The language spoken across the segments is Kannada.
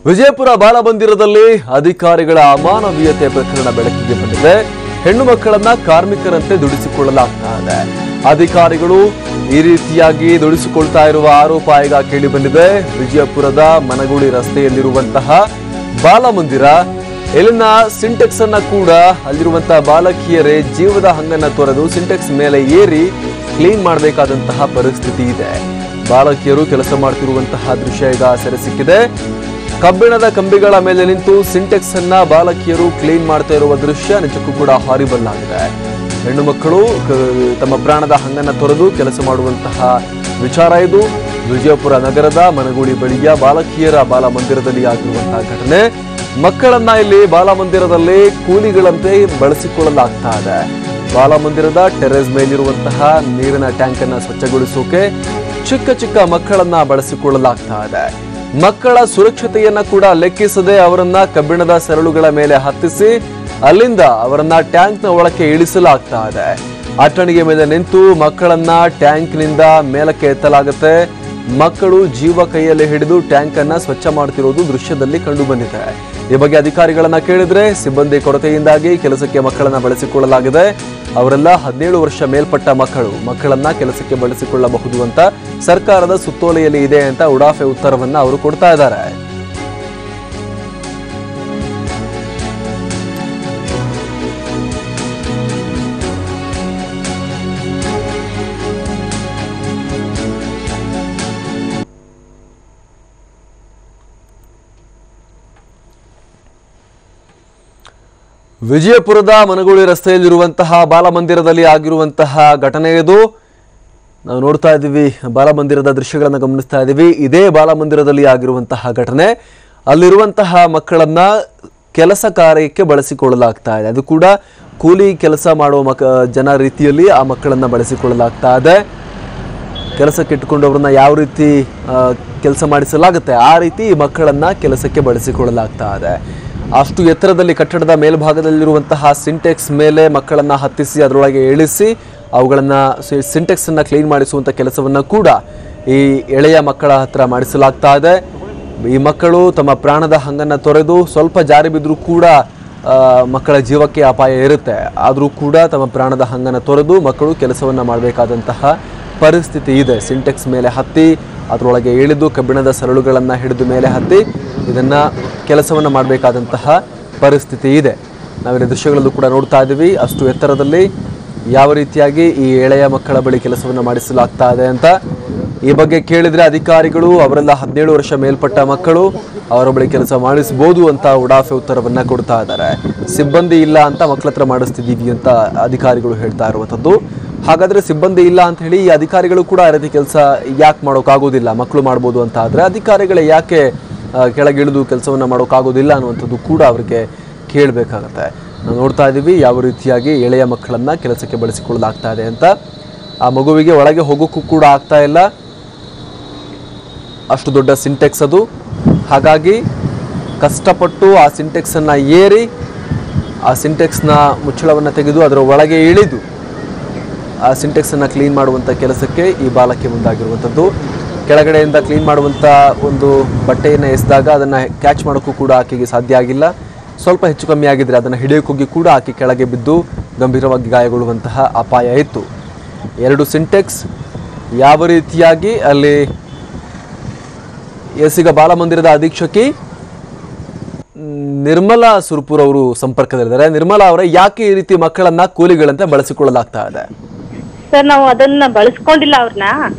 ವಿಜಯಪುರ ಬಾಲಮಂದಿರದಲ್ಲಿ ಅಧಿಕಾರಿಗಳ ಅಮಾನವೀಯತೆ ಪ್ರಕರಣ ಬೆಳಕಿಗೆ ಬಂದಿದೆ. ಹೆಣ್ಣು ಮಕ್ಕಳನ್ನ ಕಾರ್ಮಿಕರಂತೆ ದುಡಿಸಿಕೊಳ್ಳಲಾಗ್ತಾ ಇದೆ. ಅಧಿಕಾರಿಗಳು ಈ ರೀತಿಯಾಗಿ ದುಡಿಸಿಕೊಳ್ತಾ ಇರುವ ಆರೋಪ ಈಗ ಕೇಳಿ ಬಂದಿದೆ. ವಿಜಯಪುರದ ಮನಗುಳಿ ರಸ್ತೆಯಲ್ಲಿರುವಂತಹ ಬಾಲಮಂದಿರ, ಇಲ್ಲಿನ ಸಿಂಟೆಕ್ಸ್ ಅನ್ನ ಕೂಡ ಅಲ್ಲಿರುವಂತಹ ಬಾಲಕಿಯರೇ ಜೀವದ ಹಂಗನ್ನ ತೊರೆದು ಸಿಂಟೆಕ್ಸ್ ಮೇಲೆ ಏರಿ ಕ್ಲೀನ್ ಮಾಡಬೇಕಾದಂತಹ ಪರಿಸ್ಥಿತಿ ಇದೆ. ಬಾಲಕಿಯರು ಕೆಲಸ ಮಾಡ್ತಿರುವಂತಹ ದೃಶ್ಯ ಈಗ ಸೆರೆ ಸಿಕ್ಕಿದೆ. ಕಬ್ಬಿಣದ ಕಂಬಿಗಳ ಮೇಲೆ ನಿಂತು ಸಿಂಟೆಕ್ಸ್ ಅನ್ನ ಬಾಲಕಿಯರು ಕ್ಲೀನ್ ಮಾಡ್ತಾ ಇರುವ ದೃಶ್ಯ ನಿಜಕ್ಕೂ ಕೂಡ ಹಾರಿಬಲ್ ಆಗಿದೆ. ಹೆಣ್ಣು ಮಕ್ಕಳು ತಮ್ಮ ಪ್ರಾಣದ ಹಂಗನ್ನ ತೊರೆದು ಕೆಲಸ ಮಾಡುವಂತಹ ವಿಚಾರ ಇದು. ವಿಜಯಪುರ ನಗರದ ಮನಗುಳಿ ಬಳಿಯ ಬಾಲಕಿಯರ ಬಾಲಮಂದಿರದಲ್ಲಿ ಆಗಿರುವಂತಹ ಘಟನೆ. ಮಕ್ಕಳನ್ನ ಇಲ್ಲಿ ಬಾಲಮಂದಿರದಲ್ಲಿ ಕೂಲಿಗಳಂತೆ ಬಳಸಿಕೊಳ್ಳಲಾಗ್ತಾ ಇದೆ. ಬಾಲಮಂದಿರದ ಟೆರೆಸ್ ಮೇಲಿರುವಂತಹ ನೀರಿನ ಟ್ಯಾಂಕ್ ಅನ್ನ ಸ್ವಚ್ಛಗೊಳಿಸೋಕೆ ಚಿಕ್ಕ ಚಿಕ್ಕ ಮಕ್ಕಳನ್ನ ಬಳಸಿಕೊಳ್ಳಲಾಗ್ತಾ ಇದೆ. ಮಕ್ಕಳ ಸುರಕ್ಷತೆಯನ್ನ ಕೂಡ ಲೆಕ್ಕಿಸದೆ ಅವರನ್ನ ಕಬ್ಬಿಣದ ಸರಳುಗಳ ಮೇಲೆ ಹತ್ತಿಸಿ ಅಲ್ಲಿಂದ ಅವರನ್ನ ಟ್ಯಾಂಕ್ನ ಒಳಕ್ಕೆ ಇಳಿಸಲಾಗ್ತಾ ಇದೆ. ಅಟ್ಟಣಿಗೆ ಮೇಲೆ ನಿಂತು ಮಕ್ಕಳನ್ನ ಟ್ಯಾಂಕ್ನಿಂದ ಮೇಲಕ್ಕೆ ಎತ್ತಲಾಗುತ್ತೆ. ಮಕ್ಕಳು ಜೀವ ಕೈಯಲ್ಲಿ ಹಿಡಿದು ಟ್ಯಾಂಕ್ ಅನ್ನ ಸ್ವಚ್ಛ ಮಾಡ್ತಿರೋದು ದೃಶ್ಯದಲ್ಲಿ ಕಂಡು ಬಂದಿದೆ. ಈ ಬಗ್ಗೆ ಅಧಿಕಾರಿಗಳನ್ನ ಕೇಳಿದ್ರೆ ಸಿಬ್ಬಂದಿ ಕೊರತೆಯಿಂದಾಗಿ ಕೆಲಸಕ್ಕೆ ಮಕ್ಕಳನ್ನ ಬಳಸಿಕೊಳ್ಳಲಾಗಿದೆ. ಅವರೆಲ್ಲ 17 ವರ್ಷ ಮೇಲ್ಪಟ್ಟ ಮಕ್ಕಳನ್ನ ಕೆಲಸಕ್ಕೆ ಬಳಸಿಕೊಳ್ಳಬಹುದು ಅಂತ ಸರ್ಕಾರದ ಸುತ್ತೋಲೆಯಲ್ಲಿ ಇದೆ ಅಂತ ಉಡಾಫೆ ಉತ್ತರವನ್ನ ಅವರು ಕೊಡ್ತಾ ಇದ್ದಾರೆ. ವಿಜಯಪುರದ ಮನಗುಳಿ ರಸ್ತೆಯಲ್ಲಿರುವಂತಹ ಬಾಲಮಂದಿರದಲ್ಲಿ ಆಗಿರುವಂತಹ ಘಟನೆ ಇದು. ನಾವು ನೋಡ್ತಾ ಇದ್ದೀವಿ, ಬಾಲಮಂದಿರದ ದೃಶ್ಯಗಳನ್ನು ಗಮನಿಸ್ತಾ ಇದ್ದೀವಿ. ಇದೇ ಬಾಲಮಂದಿರದಲ್ಲಿ ಆಗಿರುವಂತಹ ಘಟನೆ. ಅಲ್ಲಿರುವಂತಹ ಮಕ್ಕಳನ್ನ ಕೆಲಸ ಕಾರ್ಯಕ್ಕೆ ಬಳಸಿಕೊಳ್ಳಲಾಗ್ತಾ ಇದೆ. ಅದು ಕೂಡ ಕೂಲಿ ಕೆಲಸ ಮಾಡುವ ಜನ ರೀತಿಯಲ್ಲಿ ಆ ಮಕ್ಕಳನ್ನ ಬಳಸಿಕೊಳ್ಳಲಾಗ್ತಾ ಇದೆ. ಕೆಲಸಕ್ಕೆ ಇಟ್ಟುಕೊಂಡವ್ರನ್ನ ಯಾವ ರೀತಿ ಕೆಲಸ ಮಾಡಿಸಲಾಗುತ್ತೆ ಆ ರೀತಿ ಈ ಮಕ್ಕಳನ್ನ ಕೆಲಸಕ್ಕೆ ಬಳಸಿಕೊಳ್ಳಲಾಗ್ತಾ ಇದೆ. ಅಷ್ಟು ಎತ್ತರದಲ್ಲಿ ಕಟ್ಟಡದ ಮೇಲ್ಭಾಗದಲ್ಲಿರುವಂತಹ ಸಿಂಟೆಕ್ಸ್ ಮೇಲೆ ಮಕ್ಕಳನ್ನ ಹತ್ತಿಸಿ ಅದರೊಳಗೆ ಇಳಿಸಿ ಅವುಗಳನ್ನ ಸಿಂಟೆಕ್ಸ್ ಅನ್ನ ಕ್ಲೀನ್ ಮಾಡಿಸುವಂತ ಕೆಲಸವನ್ನ ಕೂಡ ಈ ಎಳೆಯ ಮಕ್ಕಳ ಹತ್ರ ಮಾಡಿಸಲಾಗ್ತಾ ಇದೆ. ಈ ಮಕ್ಕಳು ತಮ್ಮ ಪ್ರಾಣದ ಹಂಗನ್ನ ತೊರೆದು ಸ್ವಲ್ಪ ಜಾರಿ ಬಿದ್ದರೂ ಕೂಡ ಮಕ್ಕಳ ಜೀವಕ್ಕೆ ಅಪಾಯ ಇರುತ್ತೆ. ಆದರೂ ಕೂಡ ತಮ್ಮ ಪ್ರಾಣದ ಹಂಗನ್ನ ತೊರೆದು ಮಕ್ಕಳು ಕೆಲಸವನ್ನ ಮಾಡಬೇಕಾದಂತಹ ಪರಿಸ್ಥಿತಿ ಇದೆ. ಸಿಂಟೆಕ್ಸ್ ಮೇಲೆ ಹತ್ತಿ ಅದರೊಳಗೆ ಇಳಿದು ಕಬ್ಬಿಣದ ಸರಳುಗಳನ್ನ ಹಿಡಿದು ಮೇಲೆ ಹತ್ತಿ ಇದನ್ನ ಕೆಲಸವನ್ನ ಮಾಡಬೇಕಾದಂತಹ ಪರಿಸ್ಥಿತಿ ಇದೆ. ನಾವಿಲ್ಲಿ ದೃಶ್ಯಗಳಲ್ಲೂ ಕೂಡ ನೋಡ್ತಾ ಇದ್ದೀವಿ. ಅಷ್ಟು ಎತ್ತರದಲ್ಲಿ ಯಾವ ರೀತಿಯಾಗಿ ಈ ಎಳೆಯ ಮಕ್ಕಳ ಬಳಿ ಕೆಲಸವನ್ನ ಮಾಡಿಸಲಾಗ್ತಾ ಇದೆ ಅಂತ ಈ ಬಗ್ಗೆ ಕೇಳಿದ್ರೆ ಅಧಿಕಾರಿಗಳು ಅವರೆಲ್ಲ 17 ವರ್ಷ ಮೇಲ್ಪಟ್ಟ ಮಕ್ಕಳು, ಅವರ ಬಳಿ ಕೆಲಸ ಮಾಡಿಸಬಹುದು ಅಂತ ಉಡಾಫೆ ಉತ್ತರವನ್ನ ಕೊಡ್ತಾ ಇದ್ದಾರೆ. ಸಿಬ್ಬಂದಿ ಇಲ್ಲ ಅಂತ ಮಕ್ಕಳ ಹತ್ರ ಮಾಡಿಸ್ತಿದ್ದೀವಿ ಅಂತ ಅಧಿಕಾರಿಗಳು ಹೇಳ್ತಾ ಇರುವಂಥದ್ದು. ಹಾಗಾದ್ರೆ ಸಿಬ್ಬಂದಿ ಇಲ್ಲ ಅಂತ ಹೇಳಿ ಈ ಅಧಿಕಾರಿಗಳು ಕೂಡ ಆ ರೀತಿ ಕೆಲಸ ಯಾಕೆ ಮಾಡೋಕ್ಕಾಗೋದಿಲ್ಲ? ಮಕ್ಕಳು ಮಾಡ್ಬೋದು ಅಂತ ಆದರೆ ಅಧಿಕಾರಿಗಳೇ ಯಾಕೆ ಕೆಳಗಿಳಿದು ಕೆಲಸವನ್ನು ಮಾಡೋಕ್ಕಾಗೋದಿಲ್ಲ ಅನ್ನುವಂಥದ್ದು ಕೂಡ ಅವರಿಗೆ ಕೇಳಬೇಕಾಗತ್ತೆ. ನಾವು ನೋಡ್ತಾ ಇದ್ದೀವಿ ಯಾವ ರೀತಿಯಾಗಿ ಎಳೆಯ ಮಕ್ಕಳನ್ನ ಕೆಲಸಕ್ಕೆ ಬಳಸಿಕೊಳ್ಳಲಾಗ್ತಾ ಇದೆ ಅಂತ. ಆ ಮಗುವಿಗೆ ಒಳಗೆ ಹೋಗೋಕ್ಕೂ ಕೂಡ ಆಗ್ತಾ ಇಲ್ಲ, ಅಷ್ಟು ದೊಡ್ಡ ಸಿಂಟೆಕ್ಸ್ ಅದು. ಹಾಗಾಗಿ ಕಷ್ಟಪಟ್ಟು ಆ ಸಿಂಟೆಕ್ಸ್ ಅನ್ನ ಏರಿ ಆ ಸಿಂಟೆಕ್ಸ್ನ ಮುಚ್ಚಳವನ್ನು ತೆಗೆದು ಅದರ ಒಳಗೆ ಇಳಿದು ಆ ಸಿಂಟೆಕ್ಸ್ ಅನ್ನ ಕ್ಲೀನ್ ಮಾಡುವಂಥ ಕೆಲಸಕ್ಕೆ ಈ ಬಾಲಕಿ ಮುಂದಾಗಿರುವಂಥದ್ದು. ಕೆಳಗಡೆಯಿಂದ ಕ್ಲೀನ್ ಮಾಡುವಂಥ ಒಂದು ಬಟ್ಟೆಯನ್ನು ಎಸೆದಾಗ ಅದನ್ನು ಕ್ಯಾಚ್ ಮಾಡೋಕ್ಕೂ ಕೂಡ ಆಕೆಗೆ ಸಾಧ್ಯ ಆಗಿಲ್ಲ. ಸ್ವಲ್ಪ ಹೆಚ್ಚು ಕಮ್ಮಿ ಆಗಿದ್ರೆ ಅದನ್ನು ಹಿಡಿಯೋಕ್ಕೋಗಿ ಕೂಡ ಆಕೆ ಕೆಳಗೆ ಬಿದ್ದು ಗಂಭೀರವಾಗಿ ಗಾಯಗೊಳ್ಳುವಂತಹ ಅಪಾಯ ಇತ್ತು. 2 ಸಿಂಟೆಕ್ಸ್ ಯಾವ ರೀತಿಯಾಗಿ ಅಲ್ಲಿ ಎಸಿಗ ಬಾಲಮಂದಿರದ ಅಧೀಕ್ಷಕಿ ನಿರ್ಮಲಾ ಸುರ್ಪುರ್ ಅವರು ಸಂಪರ್ಕದಲ್ಲಿದ್ದಾರೆ. ನಿರ್ಮಲಾ ಅವರೇ, ಯಾಕೆ ಈ ರೀತಿ ಮಕ್ಕಳನ್ನ ಕೂಲಿಗಳಂತೆ ಬಳಸಿಕೊಳ್ಳಲಾಗ್ತಾ ಇದೆ? ಸರ್, ನಾವು ಅದನ್ನ ಬಳಸ್ಕೊಂಡಿಲ್ಲ ಅವ್ರನ್ನ.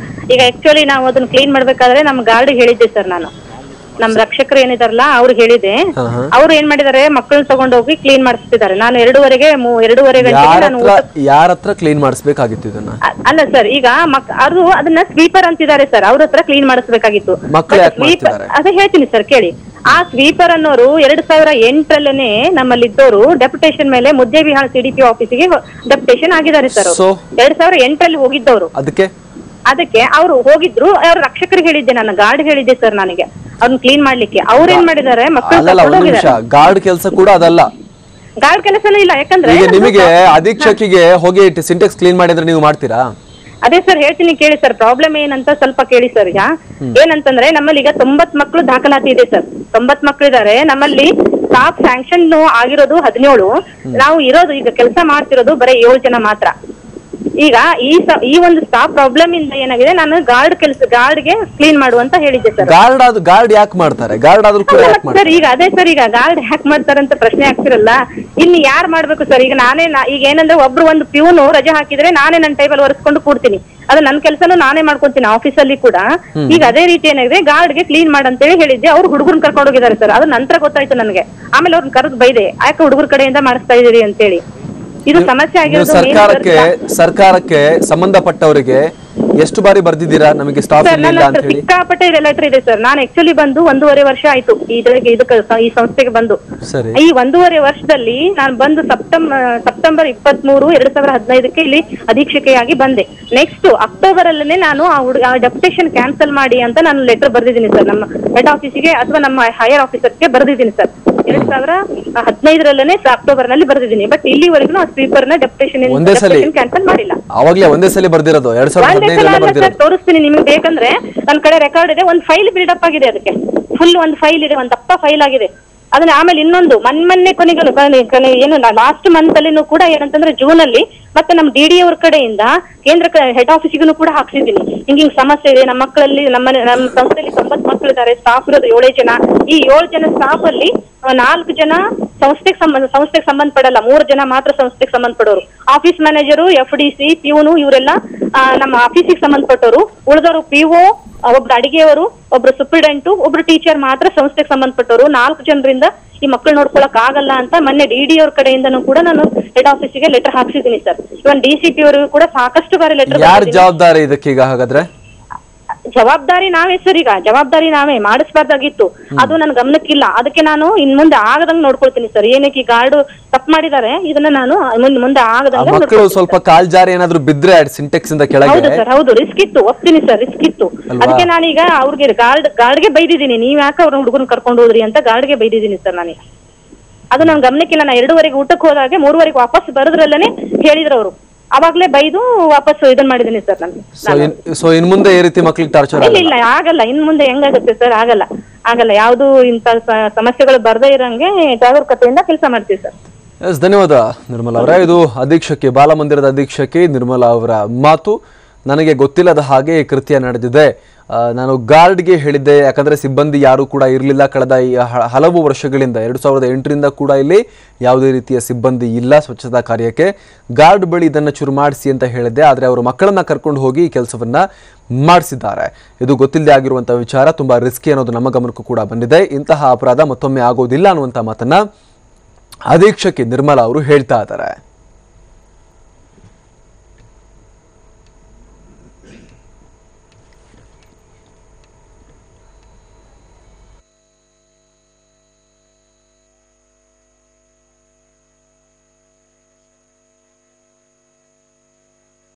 ಈಗ ಆಕ್ಚುಲಿ ನಾವು ಅದನ್ನ ಕ್ಲೀನ್ ಮಾಡ್ಬೇಕಾದ್ರೆ ನಮ್ ಗಾರ್ಡ್ ಹೇಳಿದ್ದೆ ಸರ್. ನಾನು ನಮ್ ರಕ್ಷಕರು ಏನಿದಾರಲ್ಲ ಅವ್ರಿಗೆ ಹೇಳಿದೆ. ಅವ್ರು ಏನ್ ಮಾಡಿದಾರೆ, ಮಕ್ಕಳನ್ನ ತಗೊಂಡೋಗಿ ಕ್ಲೀನ್ ಮಾಡಿಸ್ತಿದ್ದಾರೆ. ನಾನು 2:30 ಗಂಟೆಗೆ ಯಾರ ಹತ್ರ ಕ್ಲೀನ್ ಮಾಡಿಸ್ಬೇಕಾಗಿತ್ತು ಇದನ್ನ? ಅಲ್ಲ ಸರ್, ಈಗ ಅವರು ಅದನ್ನ ಸ್ವೀಪರ್ ಅಂತಿದ್ದಾರೆ ಸರ್, ಅವ್ರ ಹತ್ರ ಕ್ಲೀನ್ ಮಾಡಿಸ್ಬೇಕಾಗಿತ್ತು. ಅದೇ ಹೇಳ್ತೀನಿ ಸರ್, ಕೇಳಿ. ಆ ಸ್ವೀಪರ್ ಅನ್ನೋರು 2008 ನಮ್ಮಲ್ಲಿ ಇದ್ದವರು ಡೆಪ್ಯುಟೇಷನ್ ಮೇಲೆ ಮುದ್ದೇಬಿಹಾಳ್ ಸಿಡಿಪಿ ಆಫೀಸಿಗೆ ಡೆಪ್ಯುಟೇಷನ್ ಆಗಿದ್ದಾರೆ ಸರ್. 2008 ಹೋಗಿದ್ದವರು. ಅದಕ್ಕೆ ಅವರು ಹೋಗಿದ್ರು. ಅವ್ರ ರಕ್ಷಕರಿಗೆ ಹೇಳಿದ್ದೆ, ನನ್ನ ಗಾರ್ಡ್ ಹೇಳಿದ್ದೆ ಸರ್ ನನಗೆ ಅವ್ರನ್ನ ಕ್ಲೀನ್ ಮಾಡ್ಲಿಕ್ಕೆ. ಅವ್ರ ಏನ್ ಮಾಡಿದ್ದಾರೆ, ಮಕ್ಕಳು ಗಾರ್ಡ್ ಕೆಲಸ ಕೂಡ ಅದಲ್ಲ, ಗಾರ್ಡ್ ಕೆಲಸನೂ ಇಲ್ಲ. ಯಾಕಂದ್ರೆ ನಿಮಗೆ ಅಧೀಕ್ಷಕಿಗೆ ಹೋಗಿ ಸಿಂಟೆಕ್ಸ್ ಕ್ಲೀನ್ ಮಾಡಿದ್ರೆ ನೀವು ಮಾಡ್ತೀರಾ? ಅದೇ ಸರ್ ಹೇಳ್ತೀನಿ ಕೇಳಿ ಸರ್, ಪ್ರಾಬ್ಲಮ್ ಏನಂತ ಸ್ವಲ್ಪ ಕೇಳಿ ಸರ್. ಈಗ ಏನಂತಂದ್ರೆ ನಮ್ಮಲ್ಲಿ ಈಗ 90 ಮಕ್ಕಳು ದಾಖಲಾತಿ ಇದೆ ಸರ್. 90 ಮಕ್ಕಳು ಇದಾರೆ ನಮ್ಮಲ್ಲಿ. ಸ್ಟಾಫ್ ಸ್ಯಾಂಕ್ಷನ್ ಆಗಿರೋದು 17. ನಾವು ಇರೋದು ಈಗ ಕೆಲಸ ಮಾಡ್ತಿರೋದು ಬರೀ 7 ಜನ ಮಾತ್ರ. ಈಗ ಈ ಒಂದು ಸ್ಟಾಫ್ ಪ್ರಾಬ್ಲಮ್ ಇಂದ ಏನಾಗಿದೆ, ನಾನು ಗಾರ್ಡ್ಗೆ ಕ್ಲೀನ್ ಮಾಡುವಂತ ಹೇಳಿದ್ದೆ ಸರ್. ಗಾರ್ಡ್ ಯಾಕೆ ಮಾಡ್ತಾರೆ? ಗಾರ್ಡ್ ಆದ್ರೂ ಸರ್ ಈಗ ಅದೇ ಸರ್, ಈಗ ಗಾರ್ಡ್ ಯಾಕೆ ಮಾಡ್ತಾರೆ ಅಂತ ಪ್ರಶ್ನೆ ಆಗ್ತಿರಲ್ಲ. ಇನ್ನು ಯಾರು ಮಾಡ್ಬೇಕು ಸರ್? ಈಗ ಈಗ ಏನಂದ್ರೆ ಒಬ್ರು ಒಂದು ಪ್ಯೂನು ರಜೆ ಹಾಕಿದ್ರೆ ನಾನೇ ನನ್ನ ಟೇಬಲ್ ಒರೆಸ್ಕೊಂಡು ಕೂಡ್ತೀನಿ. ಅದು ನನ್ನ ಕೆಲಸನೂ ನಾನೇ ಮಾಡ್ಕೊಂತೀನಿ ಆಫೀಸಲ್ಲಿ ಕೂಡ. ಈಗ ಅದೇ ರೀತಿ ಏನಾಗಿದೆ, ಗಾರ್ಡ್ಗೆ ಕ್ಲೀನ್ ಮಾಡಂತೇಳಿ ಹೇಳಿದ್ದೆ. ಅವ್ರು ಹುಡುಗರನ್ನ ಕರ್ಕೊಂಡು ಹೋಗಿದ್ದಾರೆ ಸರ್. ಅದು ನಂತರ ಗೊತ್ತಾಯ್ತು ನನಗೆ. ಆಮೇಲೆ ಅವ್ರನ್ನ ಕರೆದು ಬೈದೆ, ಯಾಕೆ ಹುಡುಗರ ಕಡೆಯಿಂದ ಮಾಡಿಸ್ತಾ ಇದೀರಿ ಅಂತೇಳಿ. ಇದು ಸಮಸ್ಯೆ ಆಗಿರೋದು ಸರ್ಕಾರಕ್ಕೆ ಸಂಬಂಧಪಟ್ಟವರಿಗೆ ಎಷ್ಟು ಬಾರಿ ಬರ್ದಿದ್ದೀರಾ ನಮಗೆ ಸ್ಟಾಫ್ ಇಲ್ಲ ಅಂತ ಹೇಳಿ? ಸಿಕ್ಕಾಪಟ್ಟೆ ಲೆಟರ್ ಇದೆ ಸರ್. ನಾನು ಆಕ್ಚುಲಿ ಬಂದು 1.5 ವರ್ಷ ಆಯ್ತು ಈ ಸಂಸ್ಥೆಗೆ ಬಂದು. ಈ 1.5 ವರ್ಷದಲ್ಲಿ ನಾನು ಬಂದು ಸೆಪ್ಟೆಂಬರ್ 23, 2015 ಇಲ್ಲಿ ಅಧೀಕ್ಷಕೆಯಾಗಿ ಬಂದೆ. ನೆಕ್ಸ್ಟ್ ಅಕ್ಟೋಬರ್ ಅಲ್ಲೇ ನಾನು ಆ ಡೆಪ್ಯುಟೇಷನ್ ಕ್ಯಾನ್ಸಲ್ ಮಾಡಿ ಅಂತ ನಾನು ಲೆಟರ್ ಬರ್ದಿದ್ದೀನಿ ಸರ್. ನಮ್ಮ ಹೆಡ್ ಆಫೀಸಿಗೆ ಅಥವಾ ನಮ್ಮ ಹೈಯರ್ ಆಫೀಸರ್ಗೆ ಬರ್ದಿದ್ದೀನಿ ಸರ್. 2015 ಅಕ್ಟೋಬರ್ ನಲ್ಲಿ ಬರ್ದಿದ್ದೀನಿ. ಬಟ್ ಇಲ್ಲಿವರೆಗೂ ಆ ಸ್ಪೀಕರ್ ನ ಡೆಪ್ಯುಟೇಷನ್ ಕ್ಯಾನ್ಸಲ್ ಮಾಡಿಲ್ಲ. ಅವಾಗಲೇ ಒಂದೇ ಸಲ ಬರ್ದಿರೋದು 2015 ತೋರಿಸ್ತೀನಿ ನಿಮ್ಗೆ ಬೇಕಂದ್ರೆ. ನನ್ನ ಕಡೆ ರೆಕಾರ್ಡ್ ಇದೆ. ಒಂದು ಫೈಲ್ ಬಿಲ್ಡಪ್ ಆಗಿದೆ, ಅದಕ್ಕೆ ಫುಲ್ ಒಂದು ಫೈಲ್ ಇದೆ, ಒಂದು ದಪ್ಪ ಫೈಲ್ ಆಗಿದೆ. ಅದನ್ನ ಆಮೇಲೆ ಇನ್ನೊಂದು ಮೊನ್ನೆ ಕೊನೆಗಳು ಏನು ಲಾಸ್ಟ್ ಮಂತ್ ಅಲ್ಲಿನೂ ಕೂಡ ಏನಂತಂದ್ರೆ ಜೂನ್ ಅಲ್ಲಿ ಮತ್ತೆ ನಮ್ಮ ಡಿ ಅವ್ರ ಕಡೆಯಿಂದ ಕೇಂದ್ರ ಹೆಡ್ ಆಫೀಸಿಗೂ ಕೂಡ ಹಾಕ್ಸಿದ್ದೀನಿ. ಹಿಂಗಿಂಗ್ ಸಮಸ್ಯೆ ಇದೆ ನಮ್ಮ ಮಕ್ಕಳಲ್ಲಿ. ನಮ್ಮ ಸಂಸ್ಥೆಯಲ್ಲಿ 90 ಮಕ್ಕಳು ಇದ್ದಾರೆ. ಸ್ಟಾಫ್ ಇರೋದು 7 ಜನ. ಈ 7 ಜನ ಸ್ಟಾಫ್ ಅಲ್ಲಿ 4 ಜನ ಸಂಸ್ಥೆಗೆ ಸಂಬಂಧಪಡಲ್ಲ. 3 ಜನ ಮಾತ್ರ ಸಂಸ್ಥೆಗೆ ಸಂಬಂಧಪಡೋರು. ಆಫೀಸ್ ಮ್ಯಾನೇಜರು, FDC, ಪ್ಯೂನು ಇವರೆಲ್ಲ ನಮ್ಮ ಆಫೀಸಿಗೆ ಸಂಬಂಧಪಟ್ಟವರು. ಉಳಿದವರು PO, ಒಬ್ರು ಅಡಿಗೆಯವರು, ಒಬ್ರು ಸೂಪರಿಡೆಂಟು, ಒಬ್ರು ಟೀಚರ್ ಮಾತ್ರ ಸಂಸ್ಥೆಗೆ ಸಂಬಂಧಪಟ್ಟವರು. 4 ಜನರಿಂದ ಈ ಮಕ್ಕಳು ನೋಡ್ಕೊಳಕ್ ಆಗಲ್ಲ ಅಂತ ಮೊನ್ನೆ ಡಿ ಅವ್ರ ಕಡೆಯಿಂದನೂ ಕೂಡ ನಾನು ಹೆಡ್ ಆಫೀಸಿಗೆ ಲೆಟರ್ ಹಾಕ್ಸಿದ್ದೀನಿ ಸರ್. ಇವನ್ DCP ಅವರಿಗೂ ಕೂಡ ಸಾಕಷ್ಟು ಬಾರಿ ಲೆಟರ್. ಯಾರು ಜವಾಬ್ದಾರಿ ಇದಕ್ಕೀಗ ಹಾಗಾದ್ರೆ? ಜವಾಬ್ದಾರಿ ನಾವೇ ಸರ್. ಈಗ ಜವಾಬ್ದಾರಿ ನಾವೇ. ಮಾಡಿಸ್ಬಾರ್ದಾಗಿತ್ತು, ಅದು ನನ್ ಗಮನಕ್ಕಿಲ್ಲ. ಅದಕ್ಕೆ ನಾನು ಇನ್ ಮುಂದೆ ಆಗದಂಗ್ ನೋಡ್ಕೊಳ್ತೀನಿ ಸರ್. ಏನಕ್ಕೆ ಈ ಗಾರ್ಡ್ ತಪ್ಪು ಮಾಡಿದ್ದಾರೆ ಇದನ್ನ ನಾನು ಮುಂದೆ ಆಗದಂಗ. ಮಕ್ಕಳು ಸ್ವಲ್ಪ ಕಾಲ್ ಜಾರಿ ಏನಾದ್ರು ಬಿದ್ರೆ ಸಿಂಟೆಕ್ಸ್ ಇಂದ ಕೆಳಗೆ. ಹೌದು ಸರ್, ಹೌದು. ರಿಸ್ಕ್ ಇತ್ತು, ಒಪ್ತೀನಿ ಸರ್, ರಿಸ್ಕ್ ಇತ್ತು. ಅದಕ್ಕೆ ನಾನೀಗ ಅವ್ರಿಗೆ ಗಾರ್ಡ್ಗೆ ಬೈದಿದ್ದೀನಿ. ನೀವ್ ಯಾಕೆ ಅವ್ರ ಹುಡುಗರನ್ನ ಕರ್ಕೊಂಡು ಹೋದ್ರಿ ಅಂತ ಗಾರ್ಡ್ಗೆ ಬೈದಿದ್ದೀನಿ ಸರ್ ನಾನು. ಅದು ನನ್ ಗಮನಕ್ಕಿಲ್ಲ. ನಾ 2:30 ಊಟಕ್ಕೆ ಹೋದಾಗೆ 3:30 ವಾಪಸ್ ಬರೋದ್ರಲ್ಲೇ ಹೇಳಿದ್ರು ಅವರು. ಅವಾಗ್ಲೇ ಬೈದು ವಾಪಸ್ ಇದನ್ ಮಾಡಿದೀನಿ ಸರ್ ನಾನು. ಸೊ ಇನ್ ಮುಂದೆ ಈ ರೀತಿ ಮಕ್ಕಳಿಗೆ ಟಾರ್ಚರ್ ಇಲ್ಲ ಆಗಲ್ಲ. ಇನ್ ಮುಂದೆ ಹೆಂಗಾಗುತ್ತೆ ಸರ್? ಆಗಲ್ಲ. ಯಾವ್ದು ಇಂತ ಸಮಸ್ಯೆಗಳು ಬರ್ದೇ ಇರಂಗೆ ಜಾಗರೂಕತೆಯಿಂದ ಕೆಲಸ ಮಾಡ್ತೀವಿ ಸರ್. ಎಸ್, ಧನ್ಯವಾದ ನಿರ್ಮಲಾ ಅವರೇ. ಇದು ಅಧೀಕ್ಷಕಿ, ಬಾಲಮಂದಿರದ ಅಧೀಕ್ಷಕಿ ನಿರ್ಮಲಾ ಅವರ ಮಾತು. ನನಗೆ ಗೊತ್ತಿಲ್ಲದ ಹಾಗೆ ಕೃತ್ಯ ನಡೆದಿದೆ. ನಾನು ಗಾರ್ಡ್ಗೆ ಹೇಳಿದ್ದೆ, ಯಾಕಂದರೆ ಸಿಬ್ಬಂದಿ ಯಾರೂ ಕೂಡ ಇರಲಿಲ್ಲ. ಕಳೆದ ಹಲವು ವರ್ಷಗಳಿಂದ 2008ರಿಂದ ಕೂಡ ಇಲ್ಲಿ ಯಾವುದೇ ರೀತಿಯ ಸಿಬ್ಬಂದಿ ಇಲ್ಲ ಸ್ವಚ್ಛತಾ ಕಾರ್ಯಕ್ಕೆ. ಗಾರ್ಡ್ ಬಳಿ ಇದನ್ನು ಚುರು ಮಾಡಿಸಿ ಅಂತ ಹೇಳಿದ್ದೆ, ಆದರೆ ಅವರು ಮಕ್ಕಳನ್ನು ಕರ್ಕೊಂಡು ಹೋಗಿ ಈ ಕೆಲಸವನ್ನು ಮಾಡಿಸಿದ್ದಾರೆ. ಇದು ಗೊತ್ತಿಲ್ಲದೆ ಆಗಿರುವಂಥ ವಿಚಾರ, ತುಂಬ ರಿಸ್ಕಿ ಅನ್ನೋದು ನಮ್ಮ ಗಮನಕ್ಕೂ ಕೂಡ ಬಂದಿದೆ. ಇಂತಹ ಅಪರಾಧ ಮತ್ತೊಮ್ಮೆ ಆಗೋದಿಲ್ಲ ಅನ್ನುವಂಥ ಮಾತನ್ನು ಅಧೀಕ್ಷಕಿ ನಿರ್ಮಲಾ ಅವರು ಹೇಳ್ತಾ ಇದ್ದಾರೆ.